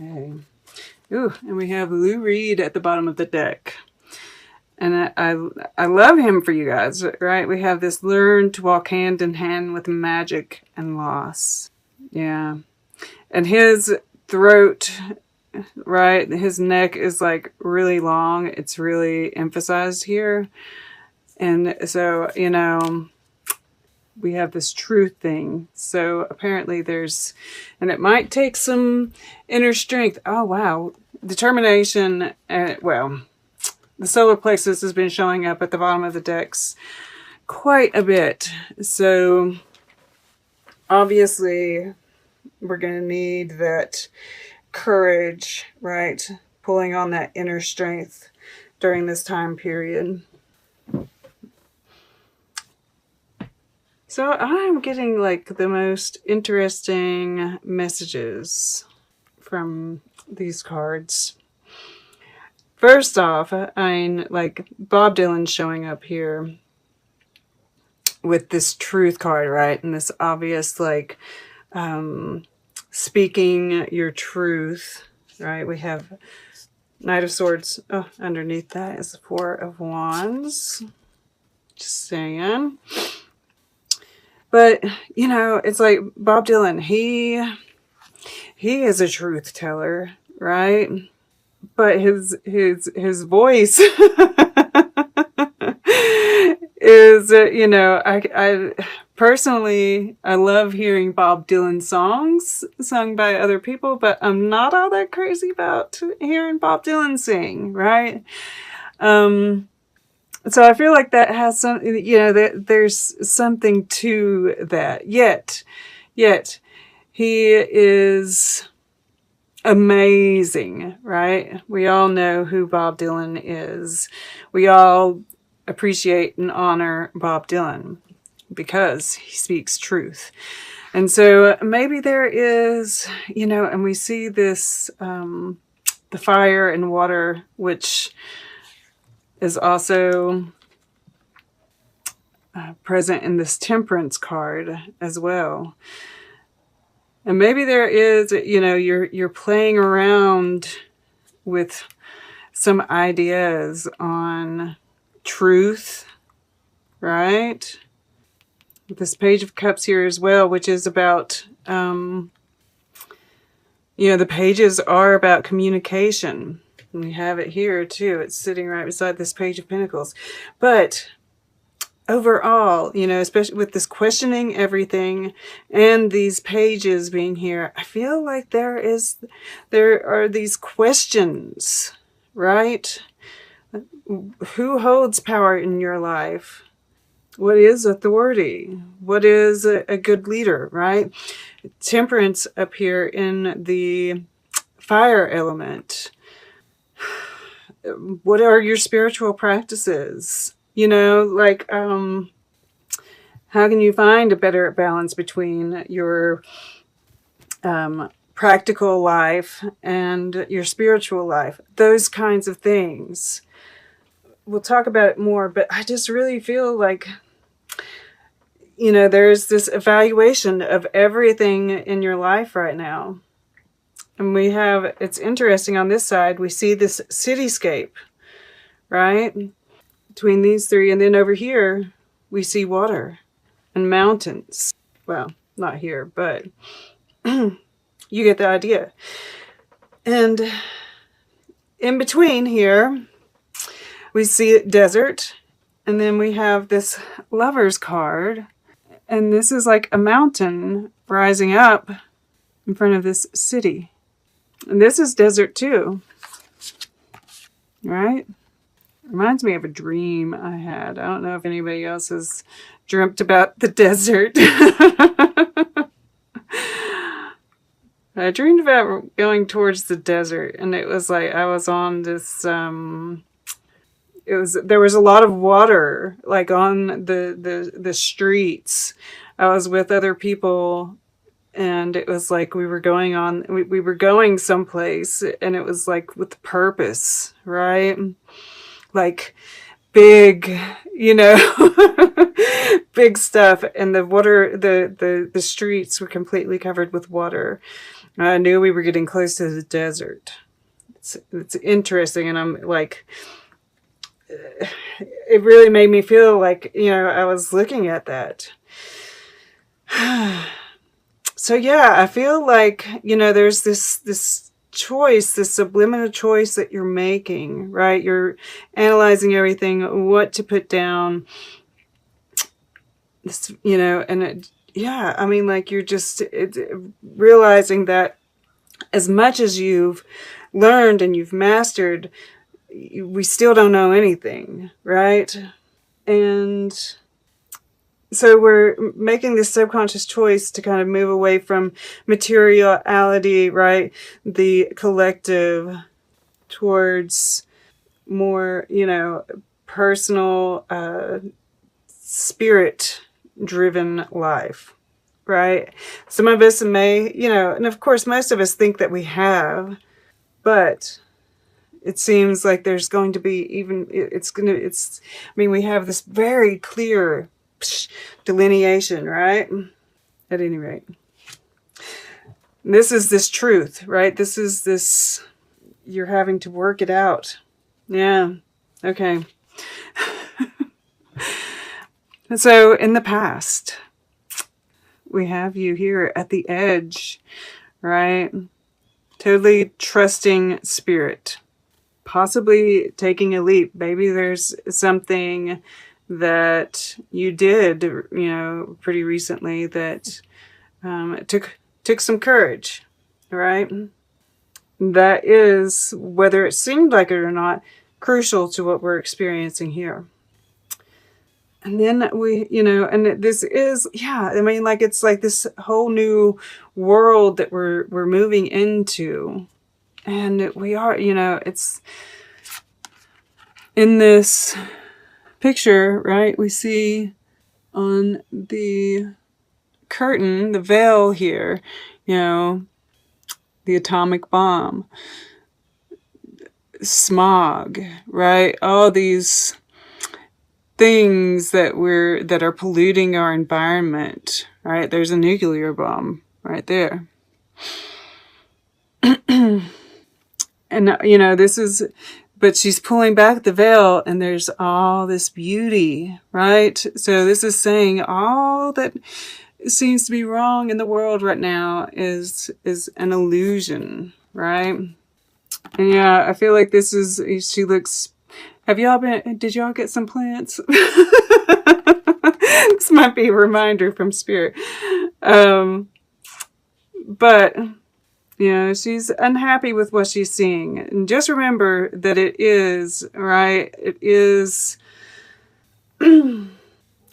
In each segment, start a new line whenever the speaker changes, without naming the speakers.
Okay. Ooh, and we have Lou Reed at the bottom of the deck. And I love him for you guys, right? We have this learn to walk hand in hand with magic and loss. Yeah. And his throat, right? His neck is like really long. It's really emphasized here. And so, we have this truth thing. So apparently there's, and it might take some inner strength. Oh, wow. Determination. The solar plexus has been showing up at the bottom of the decks quite a bit. So obviously we're going to need that courage, right? Pulling on that inner strength during this time period. So I'm getting like the most interesting messages from these cards. First off, like Bob Dylan showing up here with this truth card, right? And this obvious, like, speaking your truth, right? We have Knight of Swords. Oh, underneath that is the Four of Wands. Just saying. But, it's like Bob Dylan, he is a truth teller, right? But his voice is, I personally, I love hearing Bob Dylan songs sung by other people, but I'm not all that crazy about hearing Bob Dylan sing, right? So I feel like that has some, there's something to that. Yet, he is amazing, right? We all know who Bob Dylan is. We all appreciate and honor Bob Dylan because he speaks truth. And so maybe there is, and we see this, the fire and water, which is also present in this Temperance card as well. And maybe there is, you're playing around with some ideas on truth, right? This Page of Cups here as well, which is about, the pages are about communication. And we have it here too. It's sitting right beside this Page of Pentacles. But overall, especially with this questioning everything and these pages being here, I feel like there are these questions, right? Who holds power in your life? What is authority? What is a good leader, right? Temperance up here in the fire element. What are your spiritual practices? How can you find a better balance between your practical life and your spiritual life? Those kinds of things. We'll talk about it more, but I just really feel like, there's this evaluation of everything in your life right now. And it's interesting on this side, we see this cityscape, right? Between these three. And then over here, we see water and mountains. Well, not here, but you get the idea. And in between here, we see desert. And then we have this Lover's card. And this is like a mountain rising up in front of this city. And this is desert too. Right? Reminds me of a dream I had. I don't know if anybody else has dreamt about the desert. I dreamed about going towards the desert, and it was like I was on this there was a lot of water like on the streets. I was with other people, and it was like we were going someplace, and it was like with purpose, right? Like big, big stuff. And the water, the streets were completely covered with water. I knew we were getting close to the desert. It's interesting, and I'm like, it really made me feel like, I was looking at that. So yeah, I feel like, there's this choice, this subliminal choice that you're making, right? You're analyzing everything, what to put down, this, and yeah, I mean, like, you're just realizing that as much as you've learned and you've mastered, we still don't know anything, right? And so we're making this subconscious choice to kind of move away from materiality, right? The collective, towards more, personal, spirit-driven life, right? Some of us may, and of course most of us think that we have, but it seems like there's going to be we have this very clear delineation, right? At any rate, this is this truth, right? This is this, you're having to work it out. Yeah. Okay. So in the past, we have you here at the edge, right? Totally trusting spirit, possibly taking a leap. Maybe there's something that you did, pretty recently that took some courage, right? That is, whether it seemed like it or not, crucial to what we're experiencing here. And then we, and this is, yeah, I mean, like, it's like this whole new world that we're moving into. And we are, it's in this picture, right? We see on the curtain, the veil here, the atomic bomb, smog, right? All these things that are polluting our environment, right? There's a nuclear bomb right there. And, this is, but she's pulling back the veil and there's all this beauty, right? So this is saying all that seems to be wrong in the world right now is an illusion, right? And yeah, I feel like this is, she looks, did y'all get some plants? This might be a reminder from spirit. But, she's unhappy with what she's seeing. And just remember that it is, right? It is an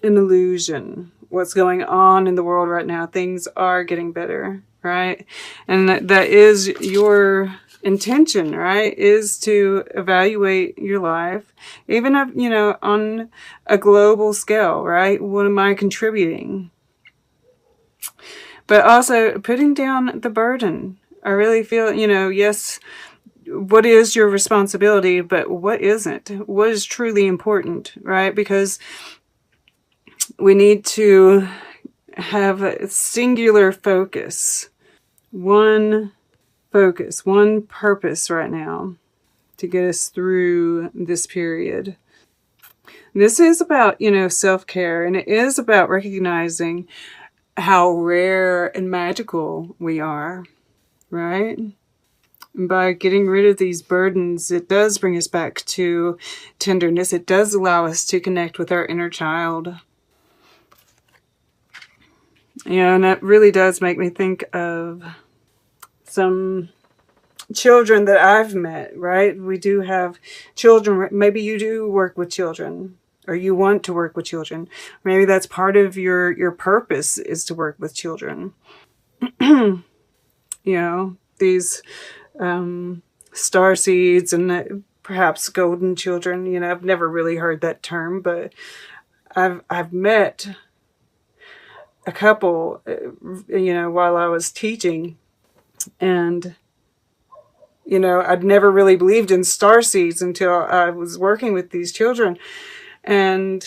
illusion. What's going on in the world right now. Things are getting better, right? And that is your intention, right? Is to evaluate your life, even if, on a global scale, right? What am I contributing? But also putting down the burden. I really feel, yes, what is your responsibility, but what isn't? What is truly important, right? Because we need to have a singular focus, one purpose right now to get us through this period. This is about, self-care, and it is about recognizing how rare and magical we are, right? And by getting rid of these burdens, it does bring us back to tenderness. It does allow us to connect with our inner child. And that really does make me think of some children that I've met, right? We do have children. Maybe you do work with children, or you want to work with children. Maybe that's part of your purpose, is to work with children. These star seeds and perhaps golden children. I've never really heard that term, but I've met a couple, while I was teaching, and I'd never really believed in starseeds until I was working with these children. And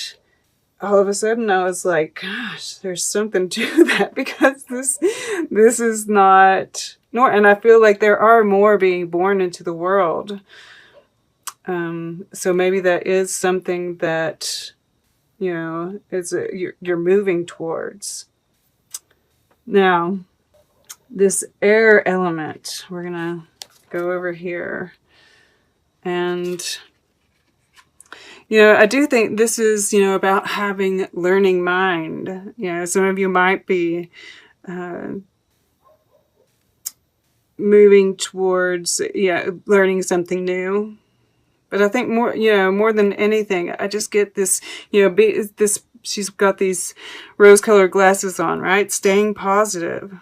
all of a sudden I was like, gosh, there's something to that, because this is not And I feel like there are more being born into the world. So maybe that is something that, you're moving towards. Now, this air element, we're going to go over here. And, I do think this is, about having learning mind. Some of you might be moving towards, learning something new. But I think more than anything, I just get this, she's got these rose-colored glasses on, right? Staying positive,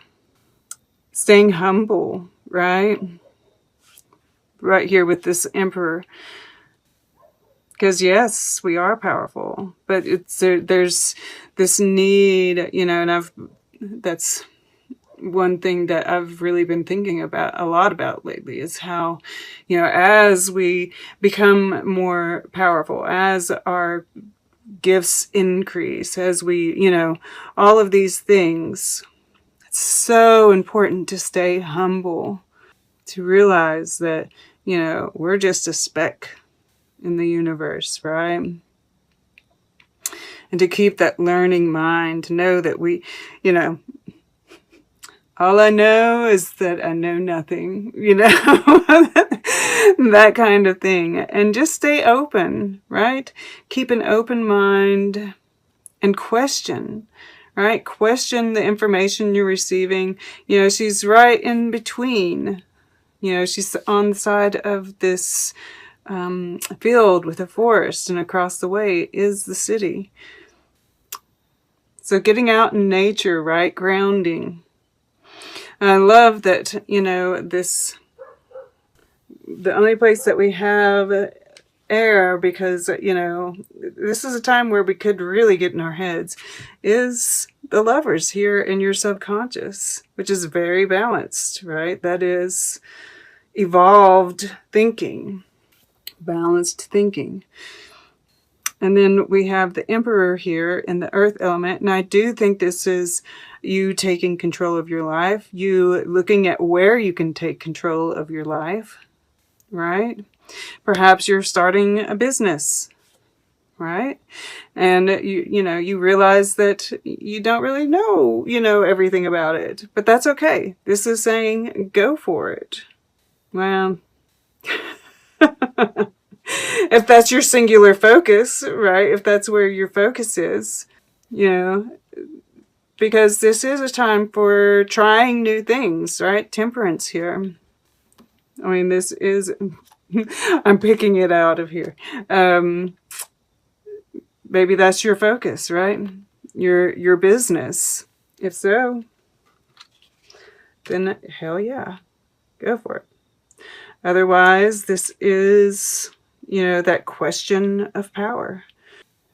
staying humble, right? Right here with this Emperor. Because yes, we are powerful, but there's this need, and that's one thing that I've really been thinking a lot about lately is how, as we become more powerful, as our gifts increase, as we, all of these things, it's so important to stay humble, to realize that, we're just a speck in the universe, right? And to keep that learning mind, to know that we, all I know is that I know nothing, that kind of thing. And just stay open, right? Keep an open mind and question, right? Question the information you're receiving. She's right in between. She's on the side of this field with a forest, and across the way is the city. So getting out in nature, right? Grounding. And I love that, the only place that we have air, because, this is a time where we could really get in our heads, is the Lovers here in your subconscious, which is very balanced, right? That is evolved thinking, balanced thinking. And then we have the Emperor here in the earth element. And I do think this is you taking control of your life. You looking at where you can take control of your life, right? Perhaps you're starting a business, right? And you realize that you don't really know, everything about it. But that's okay. This is saying go for it. Well, if that's your singular focus, right? If that's where your focus is, because this is a time for trying new things, right? Temperance here. I mean, this is, I'm picking it out of here. Maybe that's your focus, right? Your business. If so, then hell yeah, go for it. Otherwise, this is, that question of power.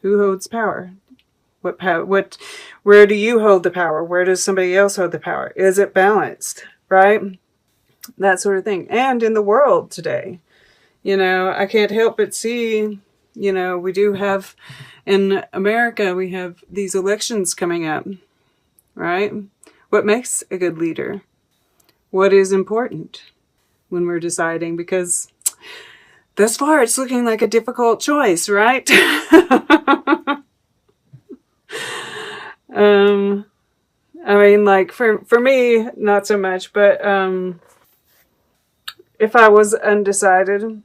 Who holds power? What power? Where do you hold the power? Where does somebody else hold the power? Is it balanced, right? That sort of thing. And in the world today, I can't help but see, we do have, in America, we have these elections coming up, right? What makes a good leader? What is important when we're deciding? Because thus far, it's looking like a difficult choice, right? I mean, like, for me, not so much, but if I was undecided,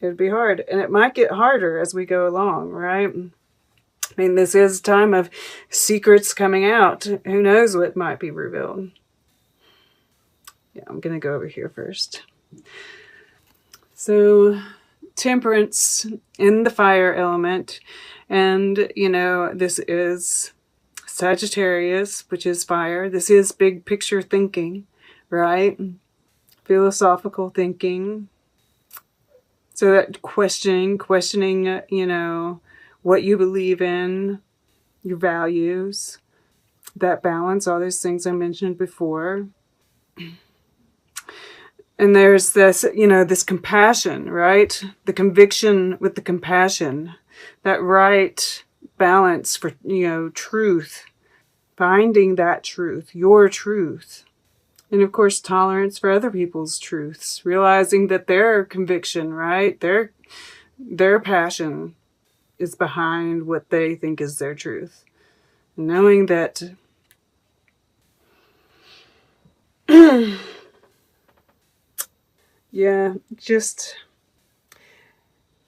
it'd be hard. And it might get harder as we go along, right? I mean, this is a time of secrets coming out. Who knows what might be revealed? Yeah, I'm going to go over here first. So, Temperance in the fire element. And, this is Sagittarius, which is fire. This is big picture thinking, right? Philosophical thinking. So that questioning, what you believe in, your values, that balance, all those things I mentioned before. And there's this, this compassion, right? The conviction with the compassion, that right balance for, truth, finding that truth, your truth, And of course, tolerance for other people's truths, realizing that their conviction, right? Their passion is behind what they think is their truth. And knowing that yeah, just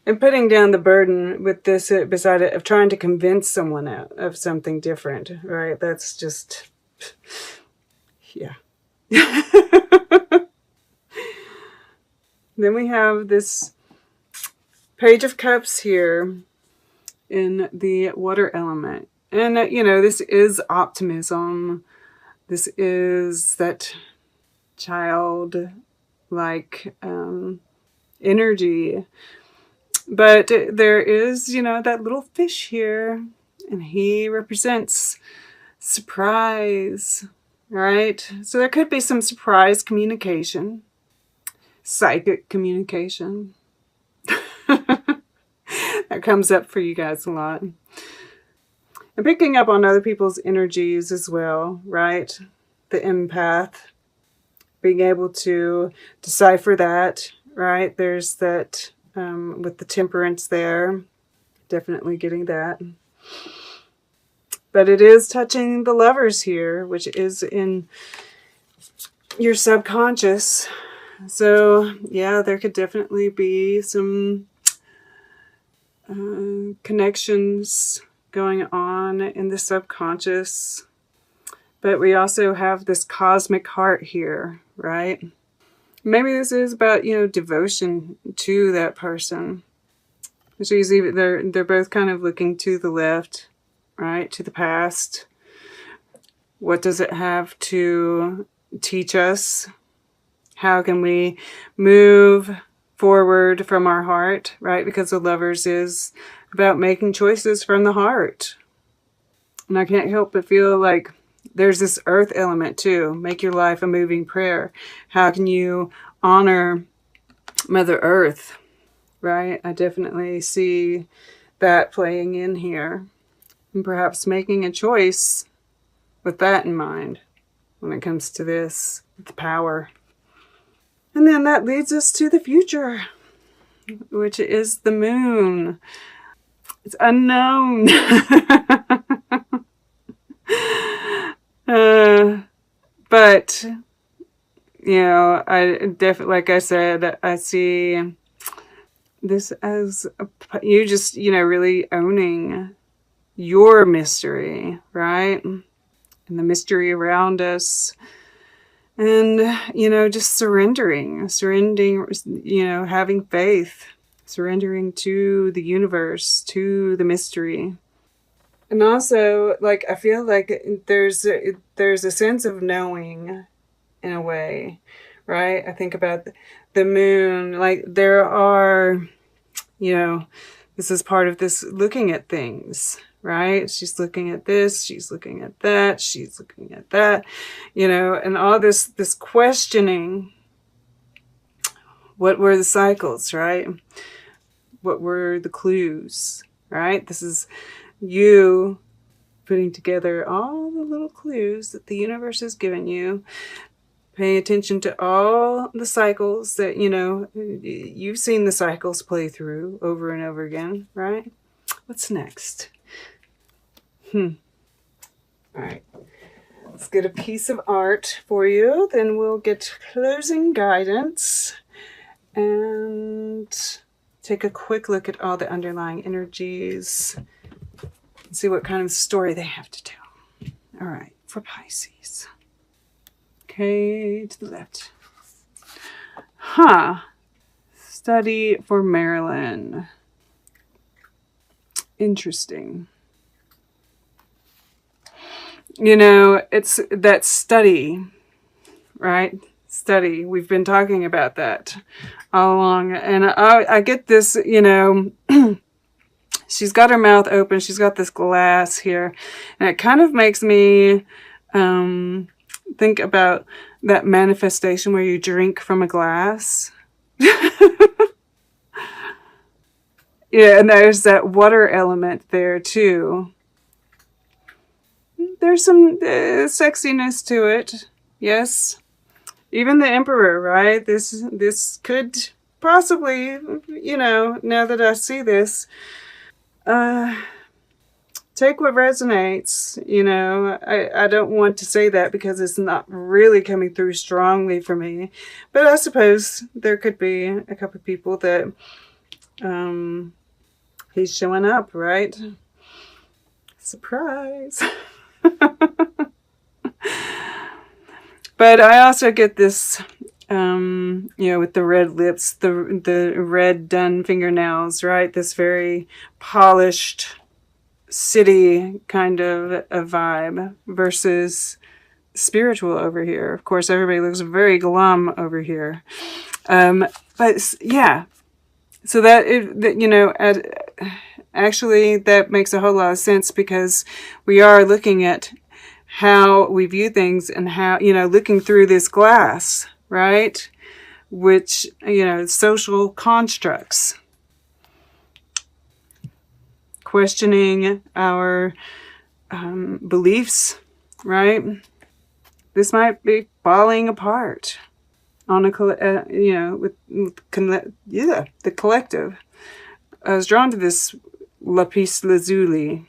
and putting down the burden with this beside it of trying to convince someone of something different, right? That's just, yeah. Then we have this Page of Cups here in the water element. And, this is optimism. This is that child-like energy. But there is, that little fish here. And he represents surprise, right? So there could be some surprise communication. Psychic communication. That comes up for you guys a lot. And picking up on other people's energies as well, right? The empath. Being able to decipher that, right? There's that with the temperance there. Definitely getting that. But it is touching the lovers here, which is in your subconscious. So, yeah, there could definitely be some connections going on in the subconscious. But we also have this cosmic heart here, right? Maybe this is about, devotion to that person. They're both kind of looking to the left, right? To the past. What does it have to teach us? How can we move forward from our heart, right? Because the Lovers is about making choices from the heart. And I can't help but feel like there's this earth element too. Make your life a moving prayer. How can you honor Mother Earth, right? I definitely see that playing in here. And perhaps making a choice with that in mind when it comes to this, the power. And then that leads us to the future, which is the moon. It's unknown. But, I definitely, like I said, I see this as you just, really owning your mystery, right? And the mystery around us. And, just surrendering, having faith, surrendering to the universe, to the mystery. And also, I feel like there's a sense of knowing in a way, right? I think about the moon, there are, this is part of this looking at things, right? She's looking at this, she's looking at that, she's looking at that, and all this questioning. What were the cycles, right? What were the clues, right? This is you putting together all the little clues that the universe has given you. Paying attention to all the cycles that, you've seen the cycles play through over and over again, right? What's next? All right. Let's get a piece of art for you. Then we'll get closing guidance and take a quick look at all the underlying energies and see what kind of story they have to tell. All right, for Pisces. Okay, to the left. Study for Marilyn. Interesting. It's that study, right? Study. We've been talking about that all along. And I get this, she's got her mouth open. She's got this glass here. And it kind of makes me think about that manifestation where you drink from a glass. Yeah, and there's that water element there too. There's some sexiness to it, yes. Even the Emperor, right? This could possibly, you know, now that I see this, take what resonates. You know, I don't want to say that because it's not really coming through strongly for me. But I suppose there could be a couple of people that he's showing up, right? Surprise. But I also get this, you know, with the red lips, the red done fingernails, right? This very polished city kind of a vibe versus spiritual over here. Of course, everybody looks very glum over here. But yeah, so that, you know, actually that makes a whole lot of sense because we are looking at how we view things and how, you know, looking through this glass, right? Which, you know, social constructs. Questioning our beliefs, right? This might be falling apart on a, you know, with the collective. I was drawn to this lapis lazuli.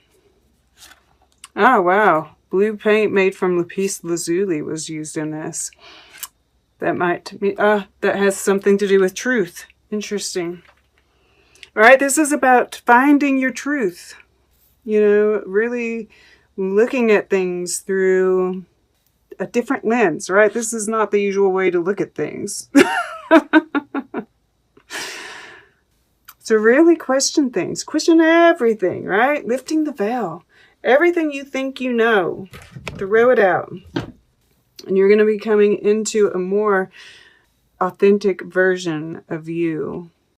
Oh, wow. Blue paint made from lapis lazuli was used in this. That might be, that has something to do with truth. Interesting. All right, this is about finding your truth. You know, really looking at things through a different lens, right? This is not the usual way to look at things. So really question things. Question everything, right? Lifting the veil. Everything you think you know, throw it out. And you're going to be coming into a more authentic version of you.